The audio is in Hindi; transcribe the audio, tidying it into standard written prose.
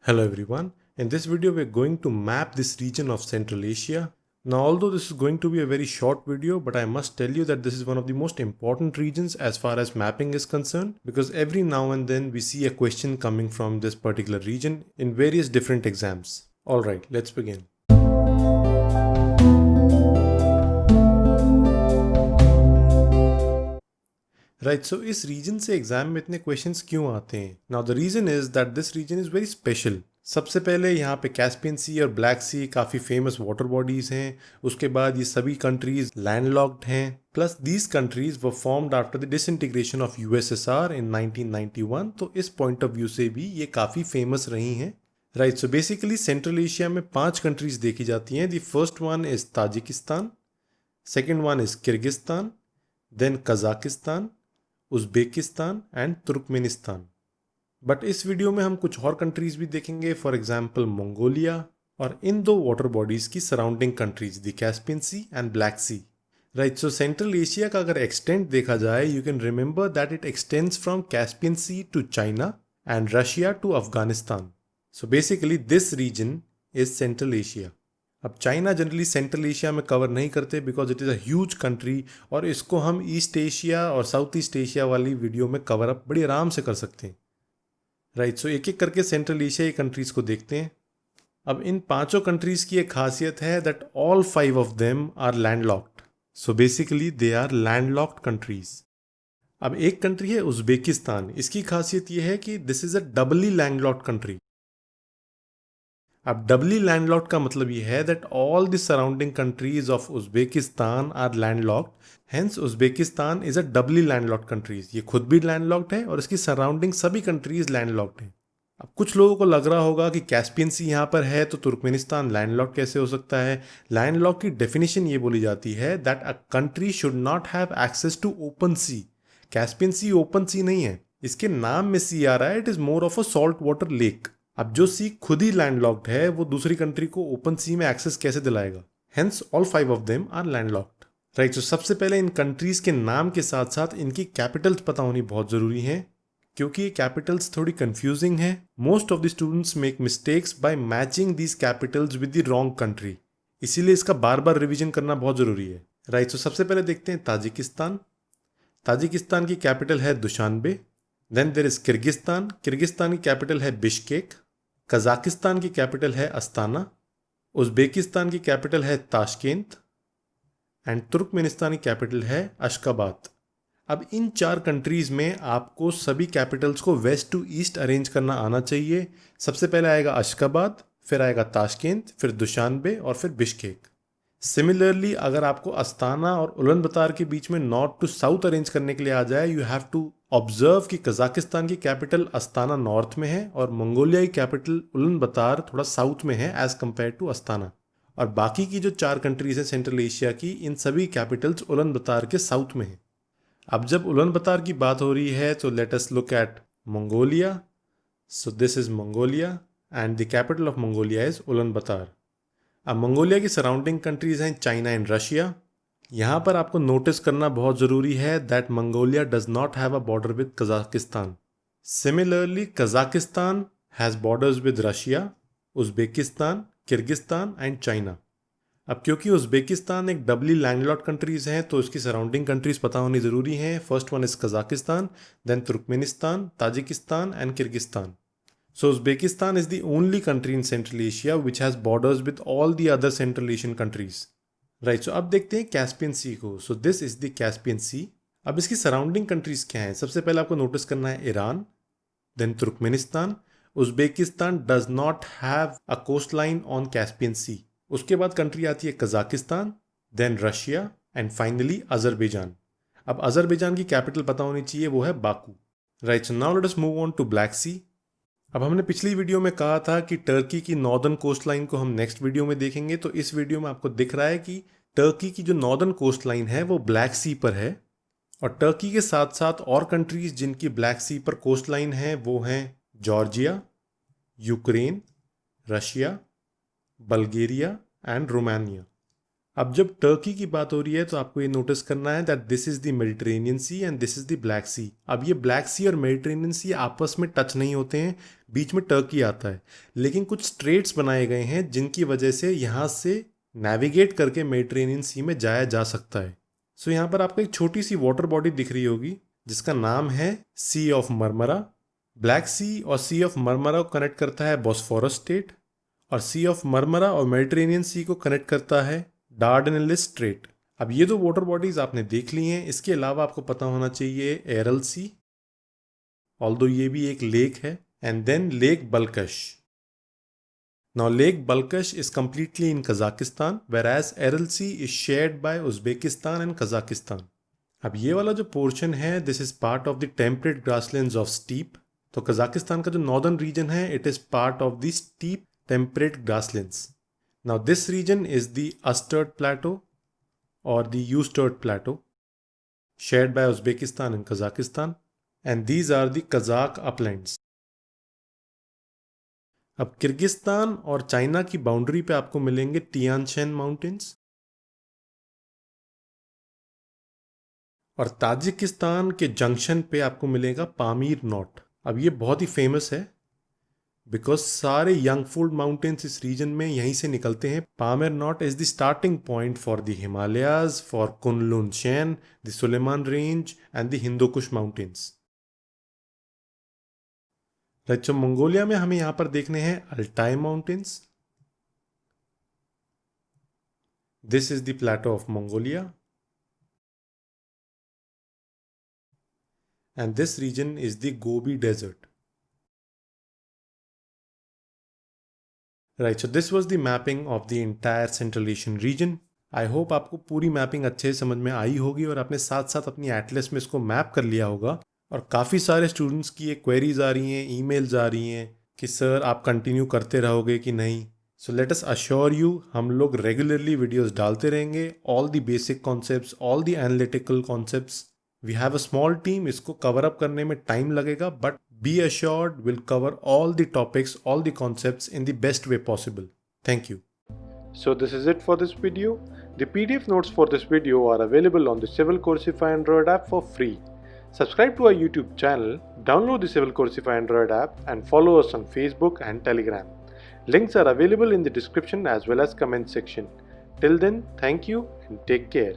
Hello everyone. In this video we're going to map this region of Central Asia. Now although this is going to be a very short video, but I must tell you that this is one of the most important regions as far as mapping is concerned, because every now and then we see a question coming from this particular region in various different exams. Alright, let's begin. Right, so इस रीजन से एग्जाम में इतने क्वेश्चंस क्यों आते हैं? Now the reason is that this region is very special. सबसे पहले यहाँ पे कैस्पियन सी और ब्लैक सी काफ़ी फेमस वाटर बॉडीज़ हैं. उसके बाद ये सभी कंट्रीज लैंडलॉक्ड हैं. Plus these countries were formed after the disintegration of USSR in 1991. तो इस पॉइंट ऑफ व्यू से भी ये काफ़ी फेमस रही हैं. Right, so basically Central Asia में 5 कंट्रीज देखी जाती हैं. The first one is Tajikistan, second one is Kyrgyzstan, then Kazakhstan, Uzbekistan and Turkmenistan. But इस वीडियो में हम कुछ और कंट्रीज भी देखेंगे, फॉर एग्जांपल मंगोलिया और इन दो वाटर बॉडीज की surrounding countries the Caspian Sea and Black Sea. Right, so Central Asia का अगर एक्सटेंट देखा जाए, you can remember that it extends from Caspian Sea to China and Russia to Afghanistan. So basically this region is Central Asia. अब चाइना जनरली सेंट्रल एशिया में कवर नहीं करते because it is a huge country, और इसको हम ईस्ट एशिया और साउथ ईस्ट एशिया वाली वीडियो में कवर अप बड़ी आराम से कर सकते हैं. राइट, सो एक एक करके सेंट्रल एशियाई कंट्रीज़ को देखते हैं. अब इन पांचों कंट्रीज़ की एक खासियत है that all 5 of them are landlocked. So basically they are landlocked countries. अब एक कंट्री है उज़्बेकिस्तान. इसकी खासियत ये है कि this is a doubly landlocked country. अब डबली लैंडलॉक्ड का मतलब ये है that all the surrounding countries of Uzbekistan are landlocked. Hence Uzbekistan is a doubly landlocked countries. ये खुद भी लैंडलॉक्ड है और इसकी सराउंडिंग सभी कंट्रीज लैंडलॉक्ड हैं. अब कुछ लोगों को लग रहा होगा कि कैस्पियन सी यहाँ पर है तो तुर्कमेनिस्तान लैंडलॉक्ड कैसे हो सकता है? लैंडलॉक्ड की डेफिनेशन ये बोली जाती है that a country should not have access to open sea. Caspian sea open sea नहीं है, इसके नाम में सी आ रहा है. It is more of a salt water lake. अब जो सी खुद ही लैंडलॉक्ड है वो दूसरी कंट्री को ओपन सी में एक्सेस कैसे दिलाएगा? Hence all 5 of them are landlocked. Right, तो सबसे पहले इन कंट्रीज के नाम के साथ साथ इनकी कैपिटल्स पता होनी बहुत जरूरी है, क्योंकि ये कैपिटल्स थोड़ी कंफ्यूजिंग है. Most of the students make mistakes by matching these capitals with the wrong country. इसीलिए इसका बार बार रिवीजन करना बहुत जरूरी है. राइट, तो सबसे पहले देखते हैं ताजिकिस्तान. ताजिकिस्तान की कैपिटल है Dushanbe. Then there is Kyrgyzstan. Kyrgyzstan की कैपिटल है बिश्केक. कजाकिस्तान की कैपिटल है अस्ताना. उज़्बेकिस्तान की कैपिटल है ताशकेंत एंड तुर्कमेनिस्तान की कैपिटल है अशकाबाद. अब इन 4 कंट्रीज़ में आपको सभी कैपिटल्स को वेस्ट टू ईस्ट अरेंज करना आना चाहिए. सबसे पहले आएगा अशकाबाद, फिर आएगा ताशकेंत, फिर दुशानबे और फिर बिश्केक. सिमिलरली अगर आपको अस्ताना और उलन के बीच में नॉर्थ टू साउथ अरेंज करने के लिए आ जाए, यू हैव टू ऑब्जर्व कि कजाकिस्तान की कैपिटल अस्ताना नॉर्थ में है और मंगोलिया की कैपिटल उलन थोड़ा साउथ में है एज कंपेयर टू अस्ताना. और बाकी की जो 4 कंट्रीज हैं सेंट्रल एशिया की, इन सभी कैपिटल्स उलन के साउथ में है. अब जब उलन की बात हो रही है तो let us look at Mongolia. So this is Mongolia and the capital of Mongolia is Ulan. अब मंगोलिया की सराउंडिंग कंट्रीज हैं चाइना एंड रशिया. यहाँ पर आपको नोटिस करना बहुत ज़रूरी है that Mongolia does not have a border with Kazakhstan. Similarly Kazakhstan has borders with Russia, Uzbekistan, Kyrgyzstan and China. अब क्योंकि उज़्बेकिस्तान एक डबली लैंडलॉक्ड कंट्रीज़ हैं तो इसकी सराउंडिंग कंट्रीज़ पता होनी ज़रूरी हैं. First one is Kazakhstan, then Turkmenistan, Tajikistan and Kyrgyzstan. So Uzbekistan is the only country in Central Asia which has borders with all the other Central Asian countries. Right, so अब देखते हैं कैस्पियन सी को. So this is the Caspian Sea. अब इसकी सराउंडिंग कंट्रीज क्या हैं? सबसे पहले आपको नोटिस करना है Iran, then Turkmenistan. Uzbekistan does not have a coastline on Caspian sea. उसके बाद कंट्री आती है Kazakhstan, then Russia and finally Azerbaijan. अब अजरबैजान की कैपिटल पता होनी चाहिए, वो है Baku. Right, so now let us move on to black sea. अब हमने पिछली वीडियो में कहा था कि टर्की की नॉर्दर्न कोस्ट लाइन को हम नेक्स्ट वीडियो में देखेंगे, तो इस वीडियो में आपको दिख रहा है कि टर्की की जो नॉर्दर्न कोस्ट लाइन है वो ब्लैक सी पर है. और टर्की के साथ साथ और कंट्रीज जिनकी ब्लैक सी पर कोस्ट लाइन है वो हैं Georgia, Ukraine, Russia, Bulgaria and Romania. अब जब टर्की की बात हो रही है तो आपको ये नोटिस करना है that this is the Mediterranean sea and this is the black sea. अब ये ब्लैक सी और मेडिटेरेनियन सी आपस में टच नहीं होते हैं, बीच में टर्की आता है, लेकिन कुछ स्ट्रेट्स बनाए गए हैं जिनकी वजह से यहाँ से नेविगेट करके मेडिटेरेनियन सी में जाया जा सकता है। सो यहाँ पर आपको एक छोटी सी वाटर बॉडी दिख रही होगी जिसका नाम है सी ऑफ मरमरा। ब्लैक सी और सी ऑफ मरमरा को कनेक्ट करता है बॉस्फोरस स्टेट, और सी ऑफ मरमरा और मेडिटेरेनियन सी को कनेक्ट करता है डार्डेनेलिस स्ट्रेट। अब ये दो वाटर बॉडीज आपने देख ली हैं। इसके अलावा आपको पता होना चाहिए एरल सी, ऑल्दो ये भी एक लेक है, and then lake Balkhash. Now lake Balkhash is completely in Kazakhstan, whereas Aral sea is shared by Uzbekistan and Kazakhstan. अब ये वाला जो पोर्शन है this is part of the temperate grasslands of steppe. तो कजाकिस्तान का जो नॉर्दर्न रीजन है it is part of the steppe temperate grasslands. Now this region is the Usturt Plateau or the Usturt Plateau shared by Uzbekistan and Kazakhstan, and these are the Kazakh uplands. अब किर्गिस्तान और चाइना की बाउंड्री पे आपको मिलेंगे टियानशेन माउंटेन्स, और ताजिकिस्तान के जंक्शन पे आपको मिलेगा पामीर नॉट। अब ये बहुत ही फेमस है बिकॉज सारे यंगफोल्ड माउंटेन्स इस रीजन में यहीं से निकलते हैं। Pamir knot is the starting point for the Himalayas, for Kunlun chain, the Sulaiman range and the Hindu Kush mountains. Right, so Mongolia में हमें यहां पर देखने हैं Altai mountains. This is the plateau of Mongolia and this region is the Gobi desert. Right, so this was the mapping of the entire central Asian region. I hope आपको पूरी मैपिंग अच्छे से समझ में आई होगी और आपने साथ साथ अपनी एटलस में इसको मैप कर लिया होगा। और काफ़ी सारे स्टूडेंट्स की ये क्वेरीज आ रही हैं, ईमेल्स आ रही हैं कि सर आप कंटिन्यू करते रहोगे कि नहीं। So let us assure you, हम लोग रेगुलरली वीडियोस डालते रहेंगे, all the basic concepts, all the analytical concepts. We have a small team, इसको कवर अप करने में टाइम लगेगा, but be assured we'll cover all the topics, all the concepts in the best way possible. Thank you. So this is it for this video. The PDF notes for this video are available on the Civil Coursify Android app for free. Subscribe to our YouTube channel, download the Civil Coursify Android app and follow us on Facebook and Telegram. Links are available in the description as well as comment section. Till then, thank you and take care.